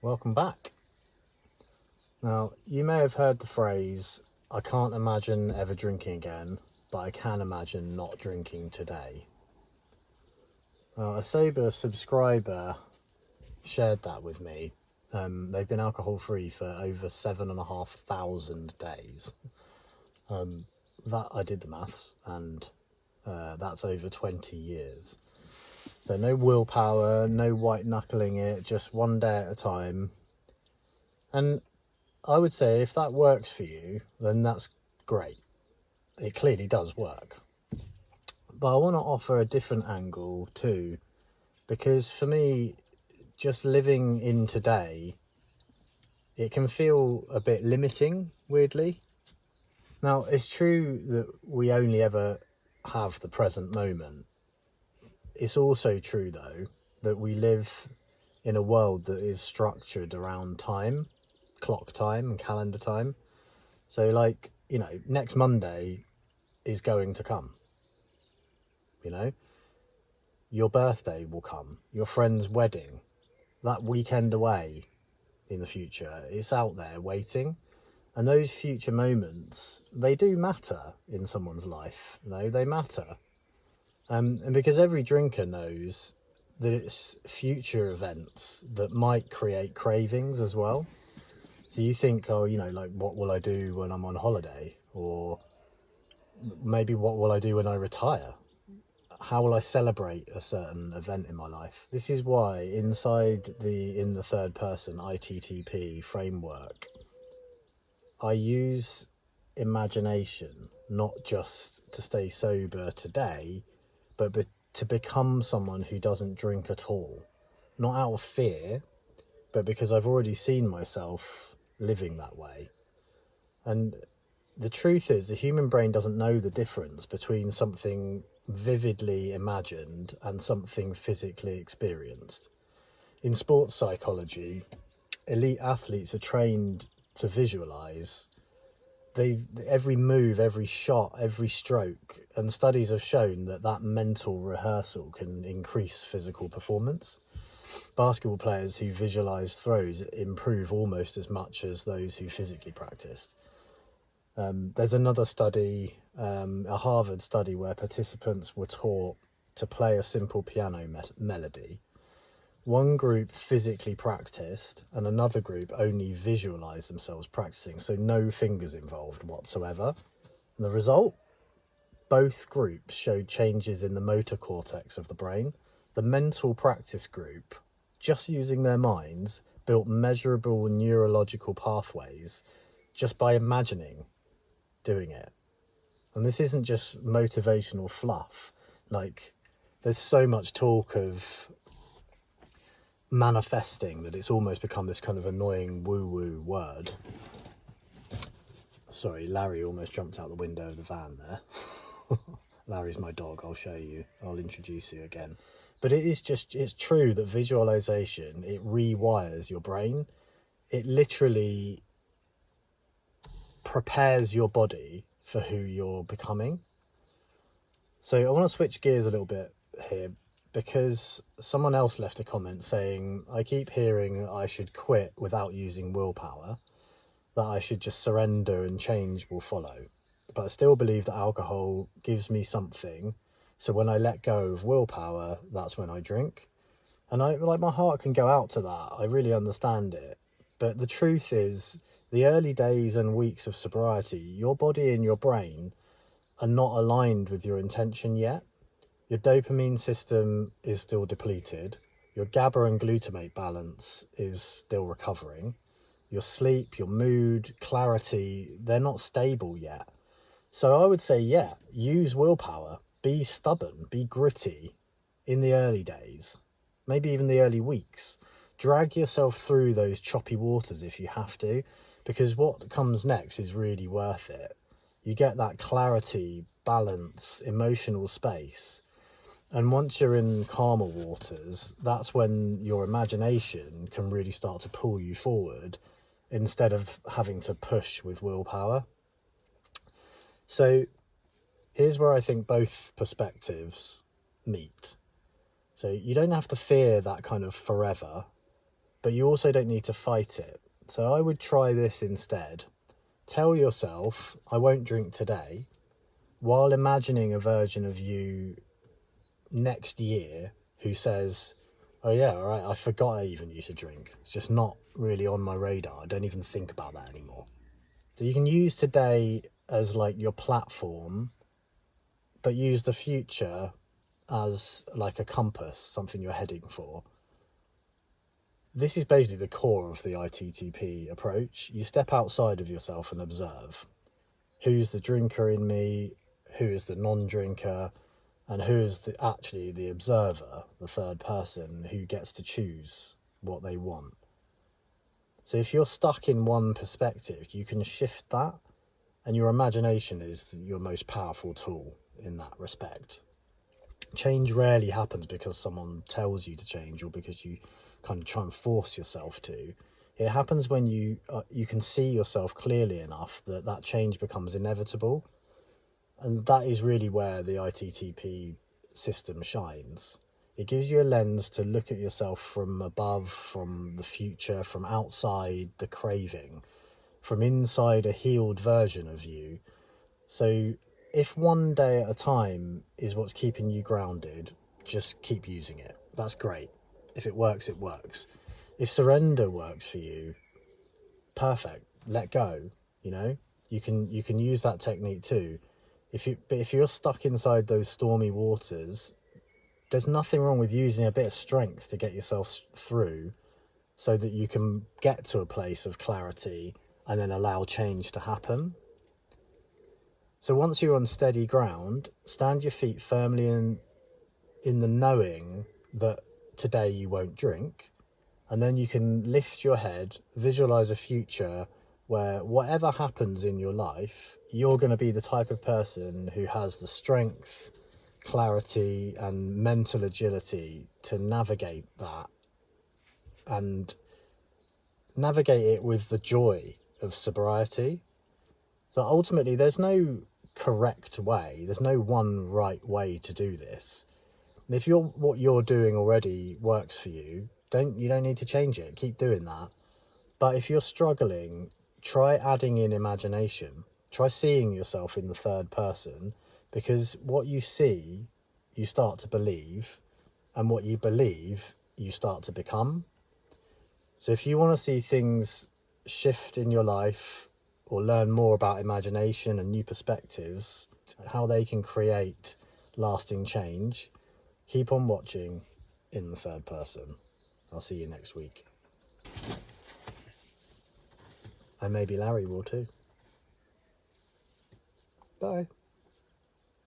welcome back. Now, you may have heard the phrase, I can't imagine ever drinking again, but I can imagine not drinking today. Now, a sober subscriber shared that with me. They've been alcohol-free for over 7,500 days. That I did the maths, and that's over 20 years. So no willpower, no white knuckling it, just one day at a time. And I would say if that works for you, then that's great. It clearly does work. But I want to offer a different angle too, because for me, just living in today, it can feel a bit limiting, weirdly. Now, it's true that we only ever have the present moment. It's also true, though, that we live in a world that is structured around time, clock time and calendar time. So, like, next Monday is going to come. Your birthday will come, your friend's wedding, that weekend away in the future, it's out there waiting. And those future moments, they do matter in someone's life. They matter. And because every drinker knows that it's future events that might create cravings as well. So you think, what will I do when I'm on holiday? Or maybe what will I do when I retire? How will I celebrate a certain event in my life? This is why in the third person ITTP framework, I use imagination, not just to stay sober today, but to become someone who doesn't drink at all. Not out of fear, but because I've already seen myself living that way. And the truth is, the human brain doesn't know the difference between something vividly imagined and something physically experienced. In sports psychology, elite athletes are trained to visualize every move, every shot, every stroke, and studies have shown that mental rehearsal can increase physical performance. Basketball players who visualize throws improve almost as much as those who physically practiced. There's another study, a Harvard study, where participants were taught to play a simple piano melody. One group physically practiced and another group only visualized themselves practicing, so no fingers involved whatsoever. And the result? Both groups showed changes in the motor cortex of the brain. The mental practice group, just using their minds, built measurable neurological pathways just by imagining doing it. And this isn't just motivational fluff. There's so much talk of manifesting that it's almost become this kind of annoying woo-woo word. Sorry, Larry almost jumped out the window of the van there. Larry's my dog, I'll introduce you again. But it's true that visualization, it rewires your brain. It literally prepares your body for who you're becoming. So I want to switch gears a little bit here, because someone else left a comment saying, I keep hearing I should quit without using willpower, that I should just surrender and change will follow. But I still believe that alcohol gives me something, so when I let go of willpower, that's when I drink. And my heart can go out to that. I really understand it. But the truth is, the early days and weeks of sobriety, your body and your brain are not aligned with your intention yet. Your dopamine system is still depleted. Your GABA and glutamate balance is still recovering. Your sleep, your mood, clarity, they're not stable yet. So I would say, use willpower. Be stubborn, be gritty in the early days, maybe even the early weeks. Drag yourself through those choppy waters if you have to, because what comes next is really worth it. You get that clarity, balance, emotional space. And once you're in calmer waters, that's when your imagination can really start to pull you forward instead of having to push with willpower. So here's where I think both perspectives meet. So you don't have to fear that kind of forever, but you also don't need to fight it. So I would try this instead. Tell yourself, I won't drink today, while imagining a version of you next year who says, oh yeah, all right, I forgot I even used to drink. It's just not really on my radar. I don't even think about that anymore. So you can use today as like your platform, but use the future as like a compass, something you're heading for. This is basically the core of the ITTP approach. You step outside of yourself and observe. Who's the drinker in me? Who is the non-drinker? And who is actually the observer, the third person, who gets to choose what they want? So if you're stuck in one perspective, you can shift that, and your imagination is your most powerful tool in that respect. Change rarely happens because someone tells you to change or because you kind of try and force yourself to. It happens when you can see yourself clearly enough that that change becomes inevitable. And that is really where the ITTP system shines. It gives you a lens to look at yourself from above, from the future, from outside the craving, from inside a healed version of you. So if one day at a time is what's keeping you grounded, just keep using it. That's great. If it works, it works. If surrender works for you, perfect. Let go. You know, you can use that technique too. But if you're stuck inside those stormy waters, there's nothing wrong with using a bit of strength to get yourself through, so that you can get to a place of clarity and then allow change to happen. So once you're on steady ground, stand your feet firmly in the knowing that today you won't drink, and then you can lift your head, visualize a future where whatever happens in your life, you're going to be the type of person who has the strength, clarity, and mental agility to navigate that, and navigate it with the joy of sobriety. So ultimately, there's no correct way. There's no one right way to do this. And if what you're doing already works for you, you don't need to change it. Keep doing that. But if you're struggling, try adding in imagination. Try seeing yourself in the third person, because what you see, you start to believe, and what you believe, you start to become. So if you want to see things shift in your life, or learn more about imagination and new perspectives, how they can create lasting change, keep on watching in the third person. I'll see you next week. And maybe Larry will too. Bye.